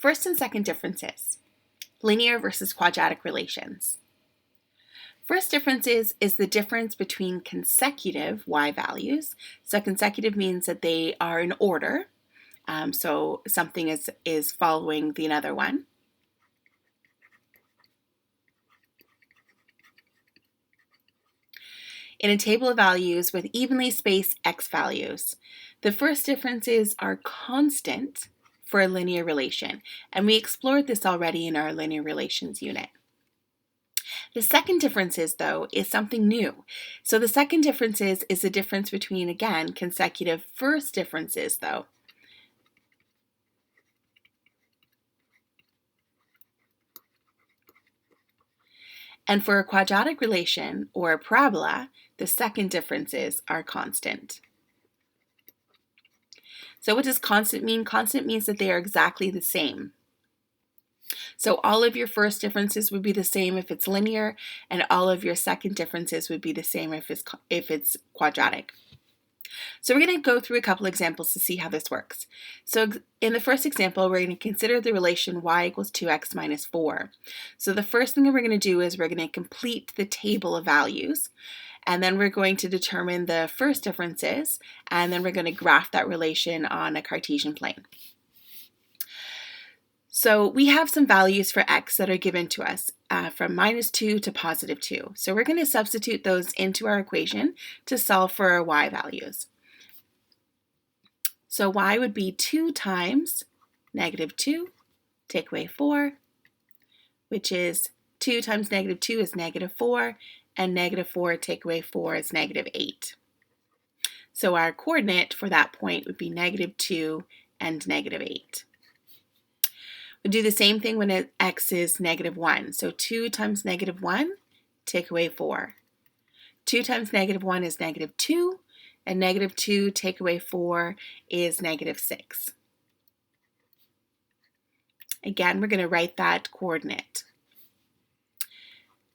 First and second differences. Linear versus quadratic relations. First difference is the difference between consecutive y values. So consecutive means that they are in order. So something is following the another one. In a table of values with evenly spaced x values. The first differences are constant for a linear relation, and we explored this already in our linear relations unit. The second differences, though, is something new. So the second differences is the difference between, again, consecutive first differences, though. And for a quadratic relation or a parabola, the second differences are constant. So what does constant mean? Constant means that they are exactly the same. So all of your first differences would be the same if it's linear, and all of your second differences would be the same if it's quadratic. So we're going to go through a couple examples to see how this works. So in the first example, we're going to consider the relation y equals 2x minus 4. So the first thing that we're going to do is we're going to complete the table of values, and then we're going to determine the first differences, and then we're going to graph that relation on a Cartesian plane. So we have some values for x that are given to us from -2 to +2. So we're going to substitute those into our equation to solve for our y values. So y would be 2 times -2, take away 4, which is 2 times -2 is -4, and -4 take away 4 is -8. So our coordinate for that point would be -2 and -8. We'll do the same thing when x is -1. So 2 times -1, take away 4. 2 times -1 is -2, and -2 take away 4 is -6. Again, we're going to write that coordinate.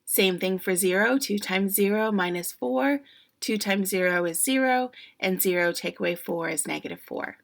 Same thing for 0. 2 times 0 minus 4. 2 times 0 is 0, and 0 take away 4 is -4.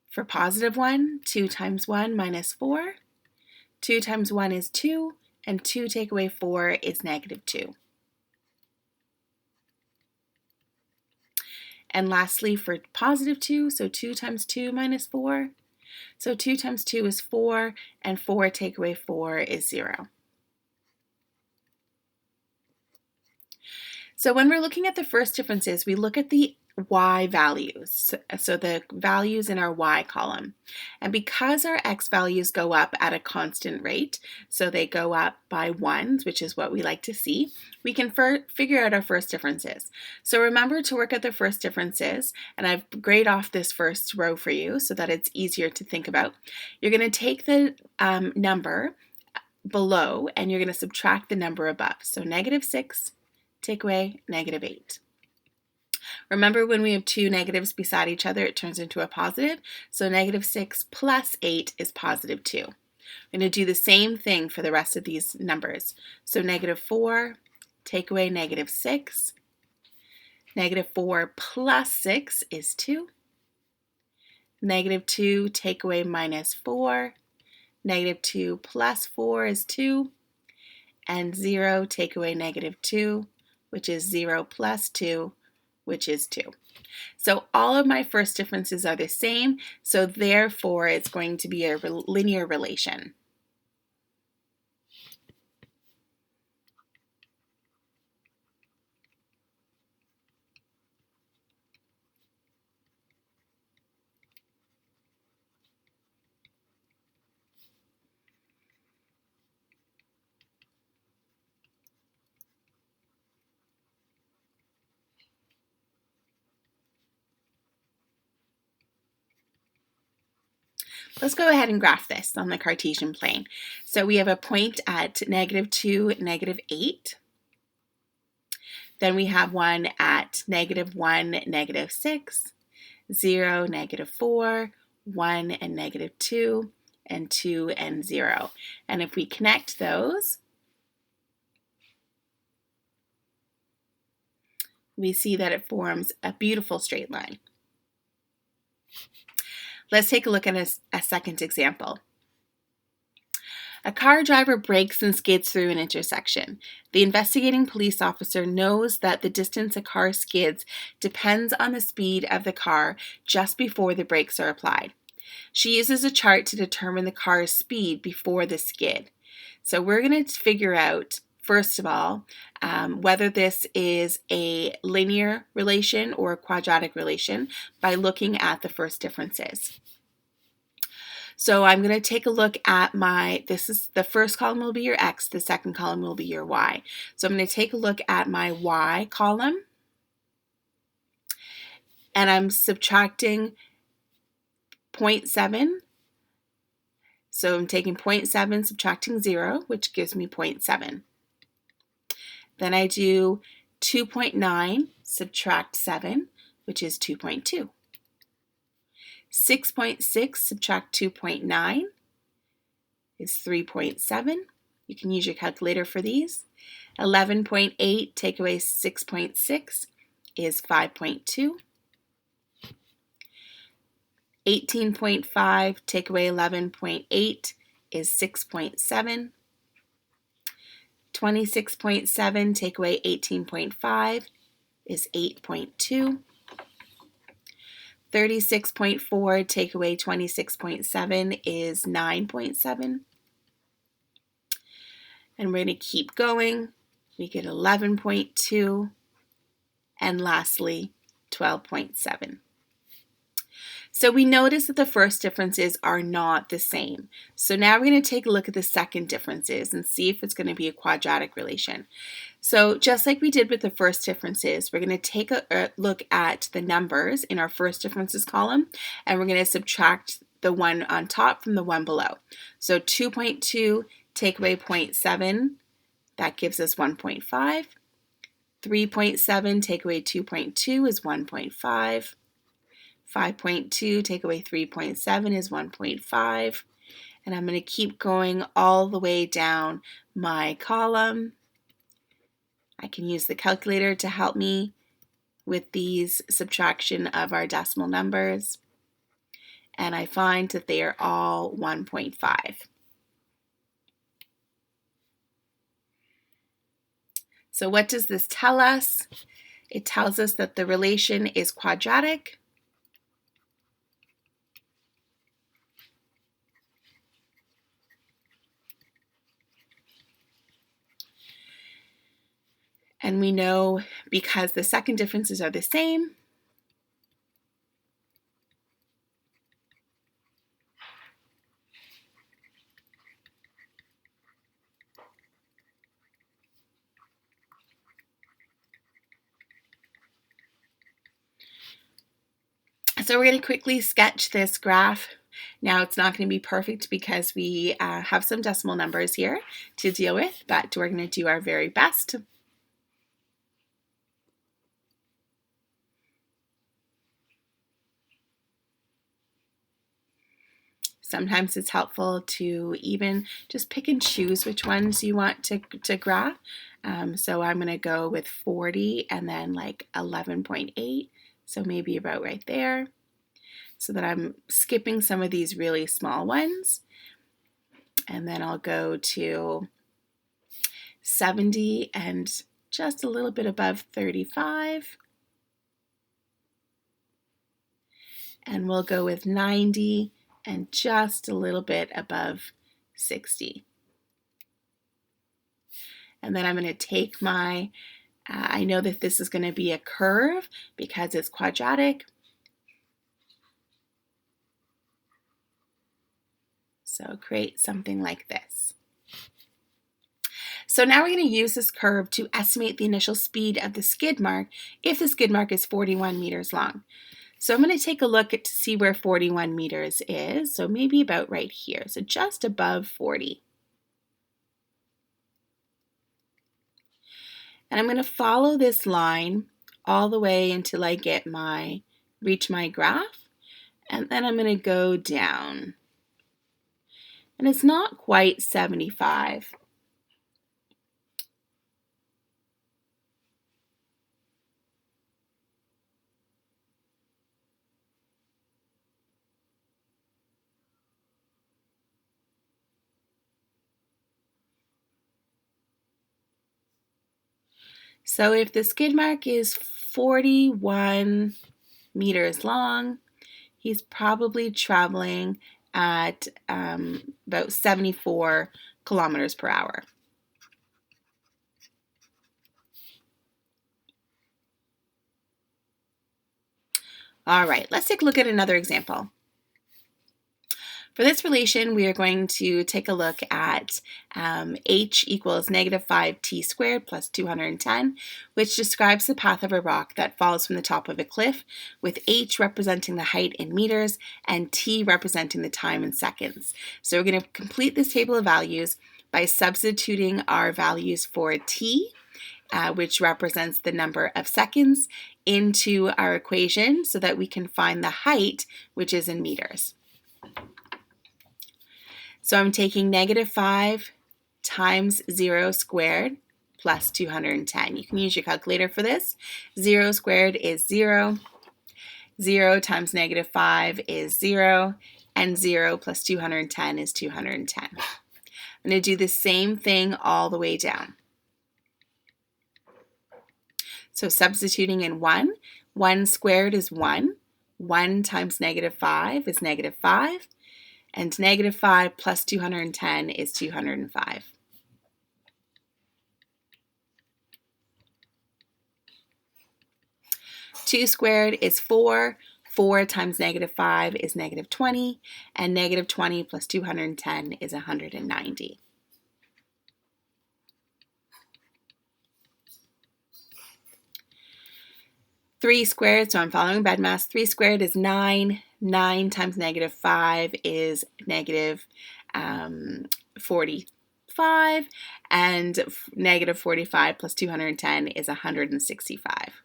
For +1, 2 times 1 minus 4. 2 times 1 is 2, and 2 take away 4 is -2. And lastly, for +2, so 2 times 2 minus 4. So 2 times 2 is 4, and 4 take away 4 is 0. So when we're looking at the first differences, we look at the y values, so the values in our y column. And because our x values go up at a constant rate, so they go up by 1s, which is what we like to see, we can figure out our first differences. So remember to work at the first differences, and I've grayed off this first row for you so that it's easier to think about. You're going to take the number below, and you're going to subtract the number above. So -6, take away -8. Remember, when we have two negatives beside each other, it turns into a positive. So -6 plus 8 is +2. I'm going to do the same thing for the rest of these numbers. So -4, take away -6. -4 plus 6 is 2. -2, take away -4. -2 plus 4 is 2. And 0, take away -2, which is 0 plus 2, which is 2. So all of my first differences are the same, so therefore it's going to be a linear relation. Let's go ahead and graph this on the Cartesian plane. So we have a point at -2, -8. Then we have one at -1, -6, 0, -4, 1 and -2, and 2 and 0. And if we connect those, we see that it forms a beautiful straight line. Let's take a look at a second example. A car driver brakes and skids through an intersection. The investigating police officer knows that the distance a car skids depends on the speed of the car just before the brakes are applied. She uses a chart to determine the car's speed before the skid. So we're going to figure out, first of all, whether this is a linear relation or a quadratic relation by looking at the first differences. So I'm going to take a look at the first column will be your X, the second column will be your Y. So I'm going to take a look at my Y column, and I'm subtracting 0.7. So I'm taking 0.7, subtracting 0, which gives me 0.7. Then I do 2.9, subtract 7, which is 2.2. 6.6 subtract 2.9 is 3.7. You can use your calculator for these. 11.8 take away 6.6 is 5.2. 18.5 take away 11.8 is 6.7. 26.7 take away 18.5 is 8.2. 36.4 take away 26.7 is 9.7. And we're going to keep going. We get 11.2. And lastly, 12.7. So we notice that the first differences are not the same. So now we're going to take a look at the second differences and see if it's going to be a quadratic relation. So just like we did with the first differences, we're going to take a look at the numbers in our first differences column, and we're going to subtract the one on top from the one below. So 2.2 take away 0.7, that gives us 1.5. 3.7 take away 2.2 is 1.5. 5.2 take away 3.7 is 1.5. And I'm going to keep going all the way down my column. I can use the calculator to help me with these subtraction of our decimal numbers. And I find that they are all 1.5. So what does this tell us? It tells us that the relation is quadratic. And we know because the second differences are the same, so we're going to quickly sketch this graph. Now it's not going to be perfect because we have some decimal numbers here to deal with, but we're going to do our very best. Sometimes it's helpful to even just pick and choose which ones you want to graph. So I'm going to go with 40 and then like 11.8, so maybe about right there, so that I'm skipping some of these really small ones. And then I'll go to 70 and just a little bit above 35. And we'll go with 90 and just a little bit above 60. And then I'm going to take my, I know that this is going to be a curve because it's quadratic. So create something like this. So now we're going to use this curve to estimate the initial speed of the skid mark if the skid mark is 41 meters long. So I'm going to take a look to see where 41 meters is. So maybe about right here. So just above 40. And I'm going to follow this line all the way until I reach my graph. And then I'm going to go down. And it's not quite 75. So if the skid mark is 41 meters long, he's probably traveling at about 74 kilometers per hour. All right, let's take a look at another example. For this relation, we are going to take a look at h equals negative 5t squared plus 210, which describes the path of a rock that falls from the top of a cliff, with h representing the height in meters and t representing the time in seconds. So we're going to complete this table of values by substituting our values for t, which represents the number of seconds, into our equation so that we can find the height, which is in meters. So I'm taking negative 5 times 0 squared plus 210. You can use your calculator for this. 0 squared is 0. 0 times negative 5 is 0. And 0 plus 210 is 210. I'm going to do the same thing all the way down. So substituting in 1. 1 squared is 1. 1 times negative 5 is negative 5. And negative 5 plus 210 is 205. Two squared is 4. 4 times negative 5 is negative 20. And negative 20 plus 210 is 190. Three squared, so I'm following BEDMAS. 3 squared is 9. 9 times negative 5 is negative 45. And negative 45 plus 210 is 165.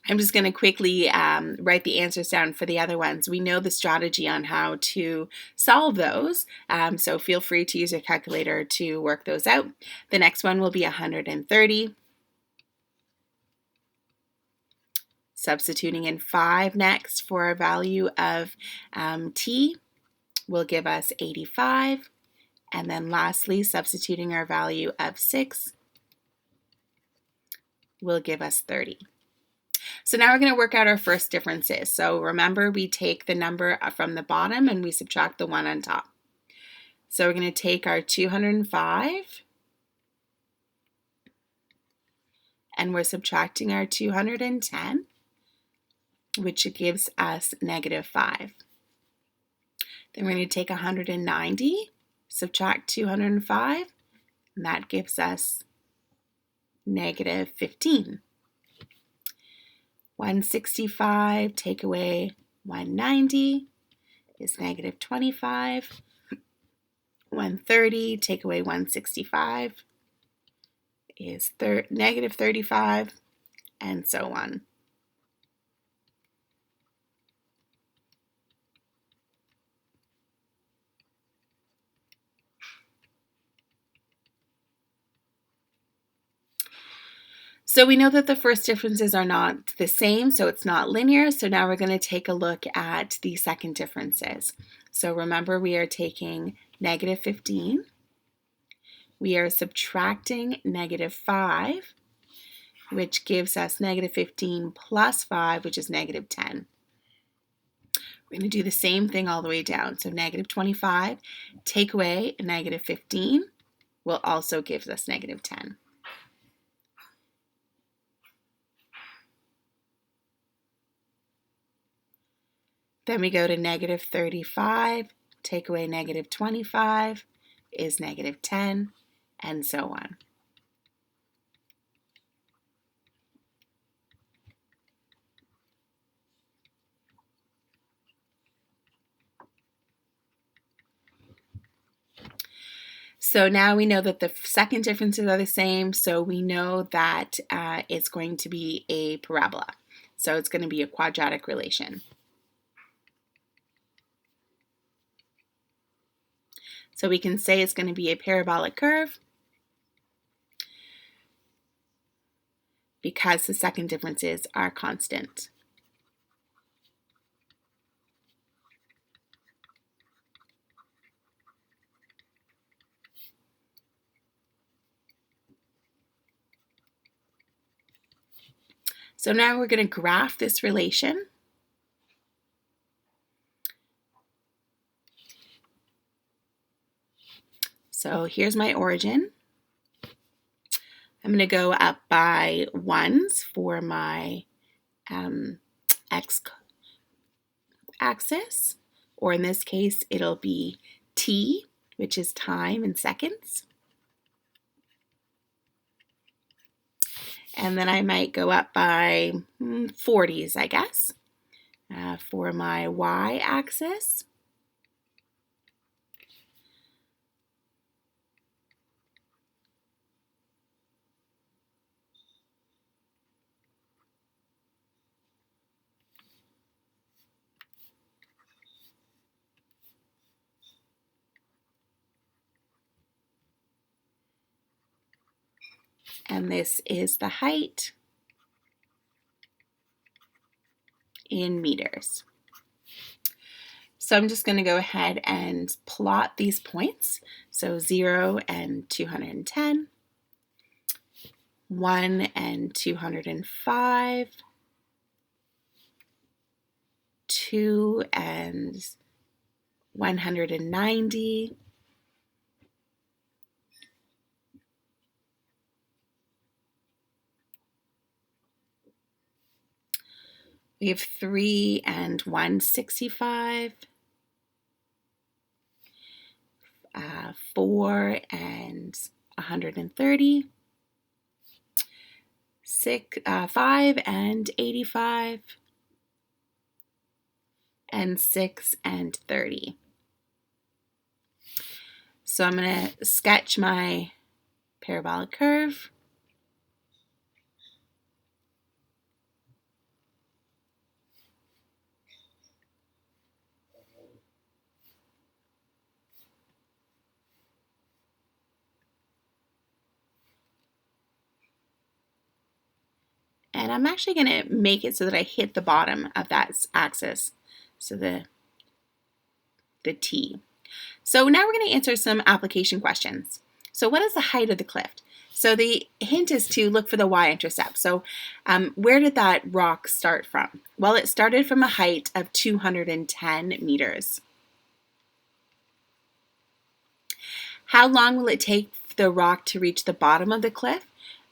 I'm just going to quickly write the answers down for the other ones. We know the strategy on how to solve those, so feel free to use your calculator to work those out. The next one will be 130. Substituting in 5 next for our value of t will give us 85. And then lastly, substituting our value of 6 will give us 30. So now we're going to work out our first differences. So remember, we take the number from the bottom and we subtract the one on top. So we're going to take our 205 and we're subtracting our 210, which gives us negative 5. Then we're going to take 190, subtract 205, and that gives us negative 15. 165, take away 190 is negative 25. 130, take away 165 is negative 35, and so on. So we know that the first differences are not the same, so it's not linear. So now we're going to take a look at the second differences. So remember, we are taking negative 15. We are subtracting negative 5, which gives us negative 15 plus 5, which is negative 10. We're going to do the same thing all the way down. So negative 25, take away negative 15, will also give us negative 10. Then we go to negative 35, take away negative 25 is negative 10, and so on. So now we know that the second differences are the same, so we know that it's going to be a parabola. So it's going to be a quadratic relation. So we can say it's going to be a parabolic curve because the second differences are constant. So now we're going to graph this relation. So here's my origin. I'm going to go up by 1s for my x-axis, or in this case, it'll be t, which is time in seconds. And then I might go up by 40s, I guess, for my y-axis. And this is the height in meters. So I'm just going to go ahead and plot these points. So 0 and 210, 1 and 205, 2 and 190, we have 3 and 165, 4 and 130, 5 and 85, and 6 and 30. So I'm going to sketch my parabolic curve. And I'm actually going to make it so that I hit the bottom of that axis, so the T. So now we're going to answer some application questions. So what is the height of the cliff? So the hint is to look for the y-intercept. So where did that rock start from? Well, it started from a height of 210 meters. How long will it take the rock to reach the bottom of the cliff?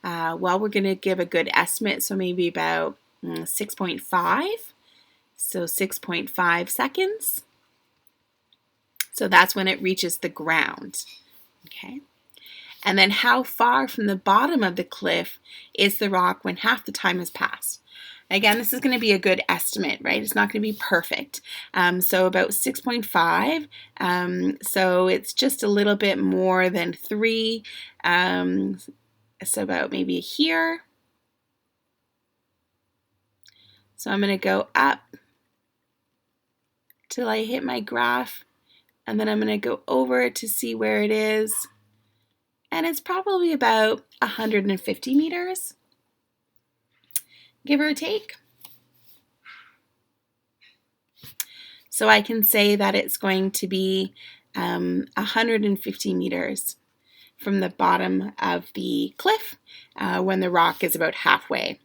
Well, we're going to give a good estimate, so maybe about 6.5. So 6.5 seconds. So that's when it reaches the ground. Okay. And then how far from the bottom of the cliff is the rock when half the time has passed? Again, this is going to be a good estimate, right? It's not going to be perfect. So about 6.5. So it's just a little bit more than 3. So about maybe here. So I'm going to go up till I hit my graph, and then I'm going to go over to see where it is. And it's probably about 150 meters, give or take. So I can say that it's going to be 150 meters from the bottom of the cliff when the rock is about halfway.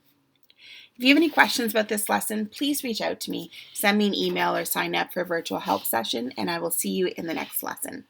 If you have any questions about this lesson, please reach out to me. Send me an email or sign up for a virtual help session, and I will see you in the next lesson.